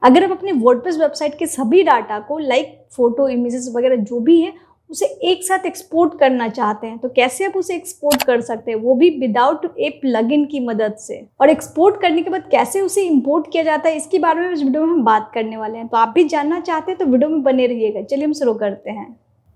अगर आप अपने वर्डप्रेस वेबसाइट के सभी डाटा को लाइक फोटो, इमेजेस वगैरह जो भी है उसे एक साथ एक्सपोर्ट करना चाहते हैं तो कैसे आप उसे एक्सपोर्ट कर सकते हैं, वो भी विदाउट ए प्लगइन की मदद से। और एक्सपोर्ट करने के बाद कैसे उसे इंपोर्ट किया जाता है इसके बारे में इस वीडियो में हम बात करने वाले हैं। तो आप भी जानना चाहते हैं तो वीडियो में बने रहिएगा। चलिए हम शुरू करते हैं।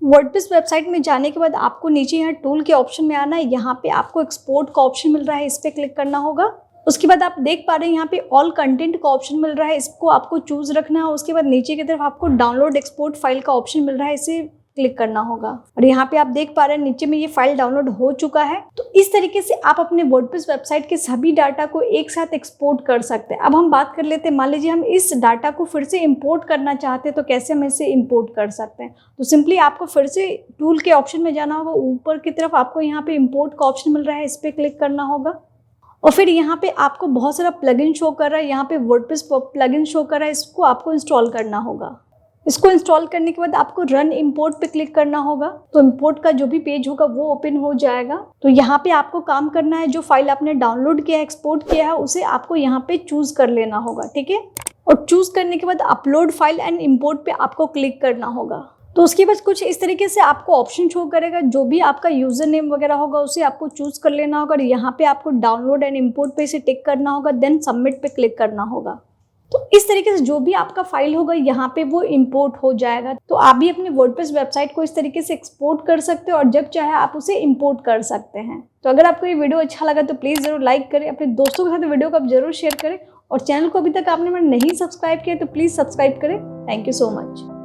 वर्डप्रेस वेबसाइट में जाने के बाद आपको नीचे यहाँ टूल के ऑप्शन में आना है। यहाँ पे आपको एक्सपोर्ट का ऑप्शन मिल रहा है, इस पर क्लिक करना होगा। उसके बाद आप देख पा रहे हैं यहाँ पे ऑल कंटेंट का ऑप्शन मिल रहा है, इसको आपको चूज रखना है। उसके बाद नीचे की तरफ आपको डाउनलोड एक्सपोर्ट फाइल का ऑप्शन मिल रहा है, इसे क्लिक करना होगा। और यहाँ पे आप देख पा रहे हैं नीचे में ये फाइल डाउनलोड हो चुका है। तो इस तरीके से आप अपने वर्डप्रेस वेबसाइट के सभी डाटा को एक साथ एक्सपोर्ट कर सकते हैं। अब हम बात कर लेते हैं, मान लीजिए हम इस डाटा को फिर से इंपोर्ट करना चाहते हैं तो कैसे हम इसे इंपोर्ट कर सकते हैं। तो सिंपली आपको फिर से टूल के ऑप्शन में जाना होगा। ऊपर की तरफ आपको यहाँ पे इंपोर्ट का ऑप्शन मिल रहा है, इस पर क्लिक करना होगा। और फिर यहाँ पे आपको बहुत सारा प्लगइन शो कर रहा है, यहाँ पे वर्डप्रेस प्लगइन शो कर रहा है, इसको आपको इंस्टॉल करना होगा। इसको इंस्टॉल करने के बाद आपको रन इंपोर्ट पे क्लिक करना होगा। तो इंपोर्ट का जो भी पेज होगा वो ओपन हो जाएगा। तो यहाँ पे आपको काम करना है, जो फाइल आपने डाउनलोड किया है, एक्सपोर्ट किया है, उसे आपको यहाँ पे चूज कर लेना होगा, ठीक है। और चूज करने के बाद अपलोड फाइल एंड इंपोर्ट पे आपको क्लिक करना होगा। तो उसके बाद कुछ इस तरीके से आपको ऑप्शन शो करेगा, जो भी आपका यूजर नेम वगैरह होगा उसे आपको चूज कर लेना होगा। और यहाँ पे आपको डाउनलोड एंड इंपोर्ट पे इसे टिक करना होगा, देन सबमिट पे क्लिक करना होगा। तो इस तरीके से जो भी आपका फाइल होगा यहाँ पे वो इंपोर्ट हो जाएगा। तो आप भी अपने वर्डप्रेस वेबसाइट को इस तरीके से एक्सपोर्ट कर सकते हो और जब चाहे आप उसे इंपोर्ट कर सकते हैं। तो अगर आपको ये वीडियो अच्छा लगा तो प्लीज़ जरूर लाइक करें, अपने दोस्तों के साथ वीडियो को आप जरूर शेयर करें और चैनल को अभी तक आपने नहीं सब्सक्राइब किया तो प्लीज़ सब्सक्राइब करें। Thank you so much.